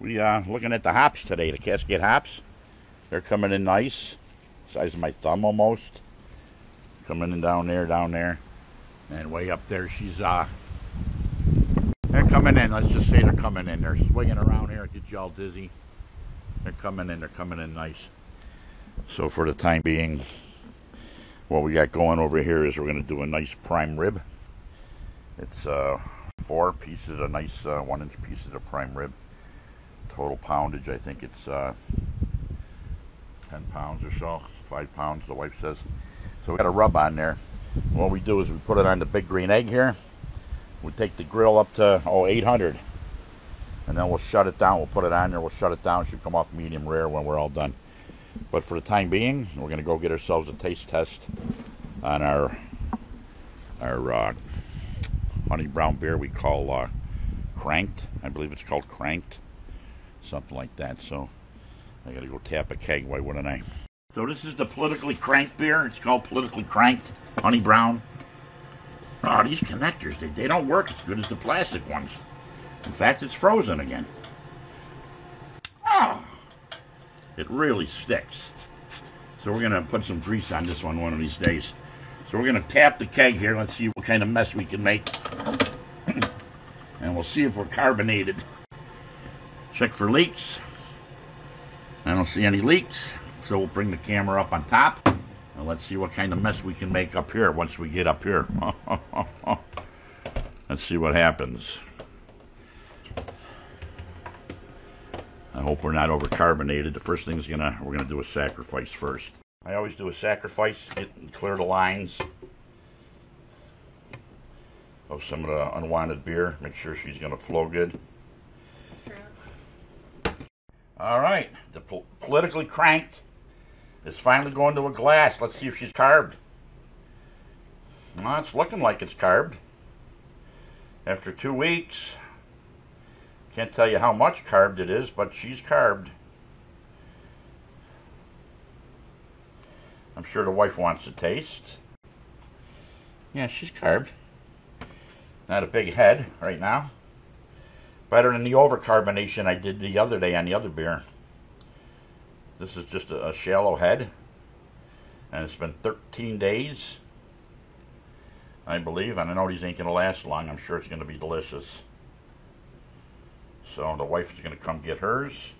We looking at the hops today, the Cascade hops. They're coming in nice, size of my thumb almost. Coming in down there, and way up there. They're coming in. Let's just say they're coming in. They're swinging around here, get you all dizzy. They're coming in nice. So for the time being, what we got going over here is we're going to do a nice prime rib. It's 4 pieces of nice 1-inch pieces of prime rib. Total poundage, I think it's 10 pounds or so, 5 pounds, the wife says. So we got a rub on there. What we do is we put it on the big green egg here. We take the grill up to 800, and then we'll shut it down. We'll put it on there. We'll shut it down. It should come off medium rare when we're all done. But for the time being, we're going to go get ourselves a taste test on our honey brown beer we call Cranked. I believe it's called Cranked, something like that. So I got to go tap a keg. Why wouldn't I? So this is the politically cranked beer. It's called politically cranked, honey brown. Oh, these connectors, they don't work as good as the plastic ones. In fact, it's frozen again. Oh, it really sticks. So we're going to put some grease on this one of these days. So we're going to tap the keg here. Let's see what kind of mess we can make. And we'll see if we're carbonated. Check for leaks. I don't see any leaks. So we'll bring the camera up on top. And let's see what kind of mess we can make up here once we get up here. Let's see what happens. I hope we're not overcarbonated. The first thing is we're gonna do a sacrifice first. I always do a sacrifice, clear the lines of some of the unwanted beer. Make sure she's gonna flow good. All right, the politically cranked is finally going to a glass. Let's see if she's carved. Well, it's looking like it's carved. After 2 weeks, can't tell you how much carved it is, but she's carved. I'm sure the wife wants to taste. Yeah, she's carved. Not a big head right now. Better than the overcarbonation I did the other day on the other beer. This is just a shallow head, and it's been 13 days, I believe, and I know these ain't going to last long. I'm sure it's going to be delicious. So the wife is going to come get hers.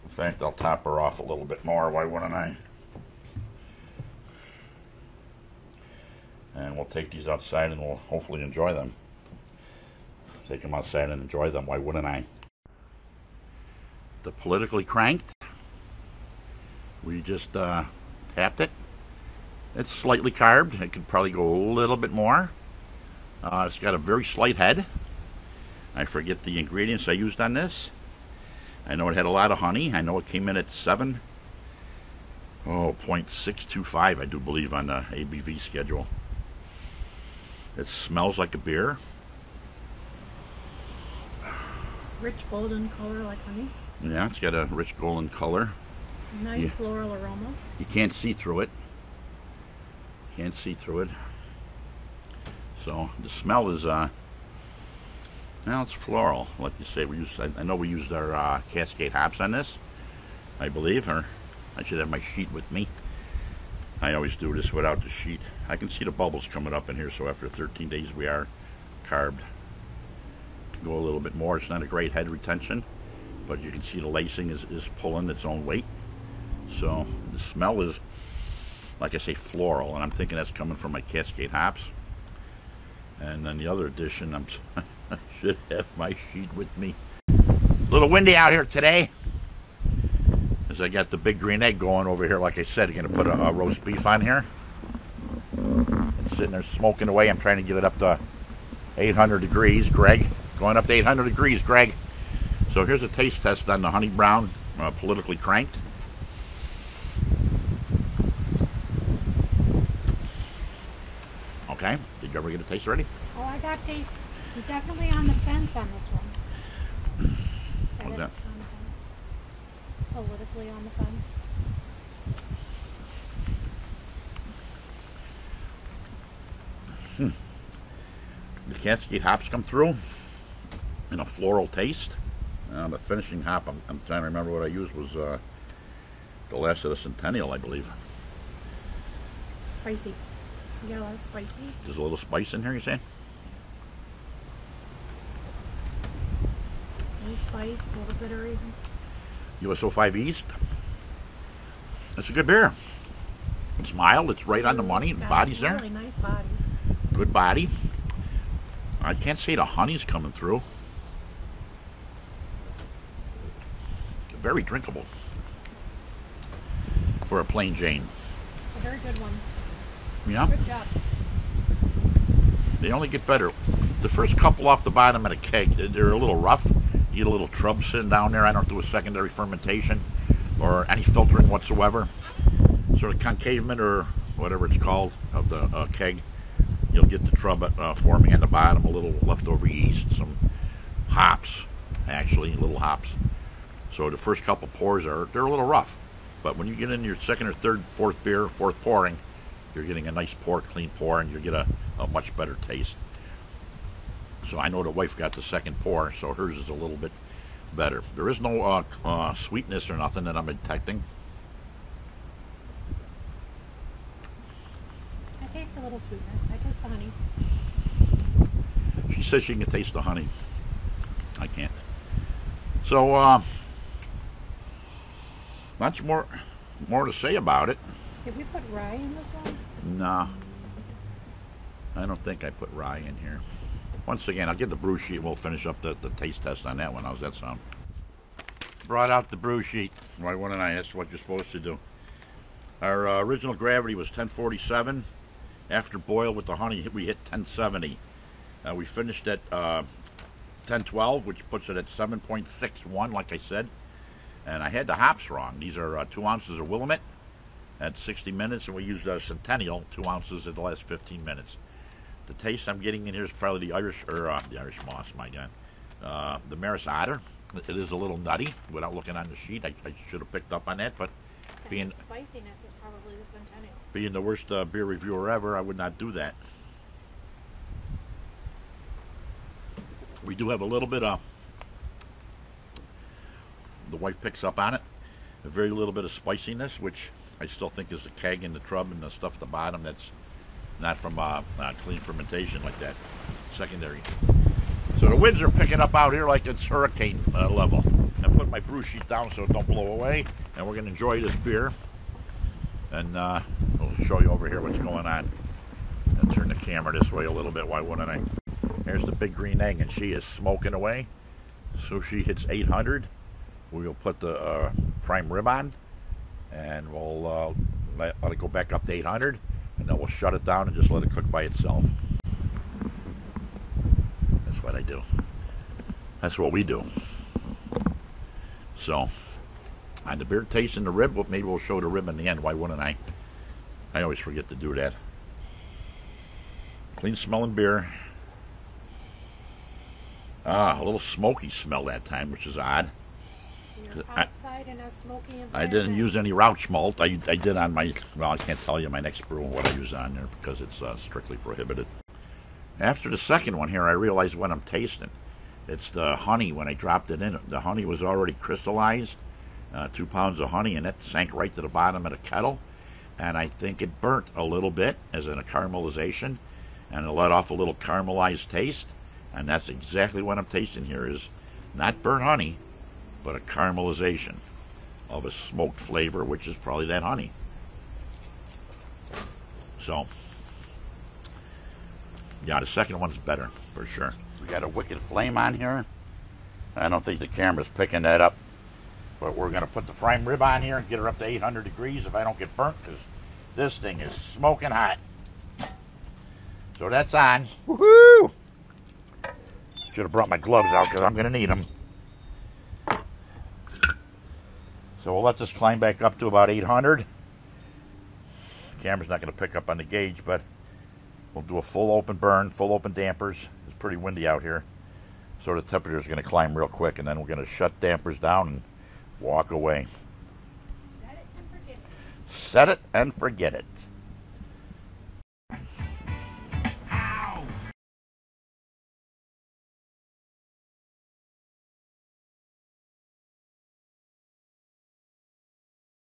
In fact, I'll top her off a little bit more. Why wouldn't I? And we'll take these outside and we'll hopefully enjoy them. Take them outside and enjoy them. Why wouldn't I? The politically cranked. We just tapped it. It's slightly carved. It could probably go a little bit more. It's got a very slight head. I forget the ingredients I used on this. I know it had a lot of honey. I know it came in at 0.625, I do believe, on the ABV schedule. It smells like a beer. Rich golden color like honey. Yeah, it's got a rich golden color. Nice floral aroma. You can't see through it. Can't see through it. So the smell is well, it's floral. Like you say, I know we used our Cascade hops on this, I believe, or I should have my sheet with me. I always do this without the sheet. I can see the bubbles coming up in here, so after 13 days we are carved. Can go a little bit more. It's not a great head retention, but you can see the lacing is pulling its own weight. So the smell is, like I say, floral, and I'm thinking that's coming from my Cascade hops. And then the other addition, I should have my sheet with me. A little windy out here today, as I got the big green egg going over here. Like I said, I'm going to put a roast beef on here. It's sitting there smoking away. I'm trying to get it up to 800 degrees, Greg. Going up to 800 degrees, Greg. So here's a taste test on the honey brown, politically cranked. Okay, did you ever get a taste already? Oh, I got taste. You're definitely on the fence on this one. What's that? On the fence. Politically on the fence. The Cascade hops come through in a floral taste. The finishing hop, I'm trying to remember what I used, was the last of the Centennial, I believe. Spicy. You got a lot of spicy? There's a little spice in here, you saying? A little spice, a little bitter even. USO 5 East. It's a good beer. It's mild. It's right on the money. The body's there. Really nice body. Good body. I can't say the honey's coming through. Very drinkable for a plain Jane. A very good one. Yeah. Good job. They only get better. The first couple off the bottom of a keg, they're a little rough. You get a little trub sitting down there. I don't do a secondary fermentation or any filtering whatsoever. Sort of concavement or whatever it's called of the keg. You'll get the trub forming at the bottom, a little leftover yeast, some hops, actually, little hops. So the first couple pours they're a little rough. But when you get into your second or third, fourth pouring, you're getting a nice pour, clean pour, and you get a much better taste. So I know the wife got the second pour, so hers is a little bit better. There is no sweetness or nothing that I'm detecting. I taste a little sweetness. I taste the honey. She says she can taste the honey. I can't. So, much more to say about it. Did we put rye in this one? Nah. I don't think I put rye in here. Once again, I'll get the brew sheet. We'll finish up the taste test on that one. How's that sound? Brought out the brew sheet. Why wouldn't I? That's what you're supposed to do. Our original gravity was 1047. After boil with the honey, we hit 1070. We finished at 1012, which puts it at 7.61, like I said. And I had the hops wrong. These are 2 ounces of Willamette at 60 minutes, and we used a Centennial, 2 ounces at the last 15 minutes. The taste I'm getting in here is probably the Irish Moss, my God. The Maris Otter. It is a little nutty without looking on the sheet. I should have picked up on that, but The spiciness is probably the Centennial. being the worst beer reviewer ever, I would not do that. We do have a little bit of, the wife picks up on it, a very little bit of spiciness, which I still think is the keg and the trub and the stuff at the bottom that's not from clean fermentation like that, secondary. So the winds are picking up out here like it's hurricane level. I put my brew sheet down so it don't blow away, and we're going to enjoy this beer. And we'll show you over here what's going on. And turn the camera this way a little bit, why wouldn't I? There's the big green egg, and she is smoking away. So she hits 800. We will put the prime rib on, and we'll let it go back up to 800, and then we'll shut it down and just let it cook by itself. That's what I do. That's what we do. So, on the beer taste and the rib, well, maybe we'll show the rib in the end. Why wouldn't I? I always forget to do that. Clean smelling beer. A little smoky smell that time, which is odd. Outside and a smoky and I didn't use any Rauch malt. I did on my, well, I can't tell you my next brew what I use on there because it's strictly prohibited. After the second one here, I realized what I'm tasting. It's the honey when I dropped it in. The honey was already crystallized, 2 pounds of honey, and it sank right to the bottom of the kettle. And I think it burnt a little bit as in a caramelization, and it let off a little caramelized taste. And that's exactly what I'm tasting here, is not burnt honey, but a caramelization of a smoked flavor, which is probably that honey. So, yeah, the second one's better, for sure. We got a wicked flame on here. I don't think the camera's picking that up, but we're going to put the prime rib on here and get her up to 800 degrees if I don't get burnt, because this thing is smoking hot. So that's on. Woohoo! Should have brought my gloves out because I'm going to need them. So we'll let this climb back up to about 800. The camera's not going to pick up on the gauge, but we'll do a full open burn, full open dampers. It's pretty windy out here. So the temperature is going to climb real quick, and then we're going to shut dampers down and walk away. Set it and forget it. Set it and forget it.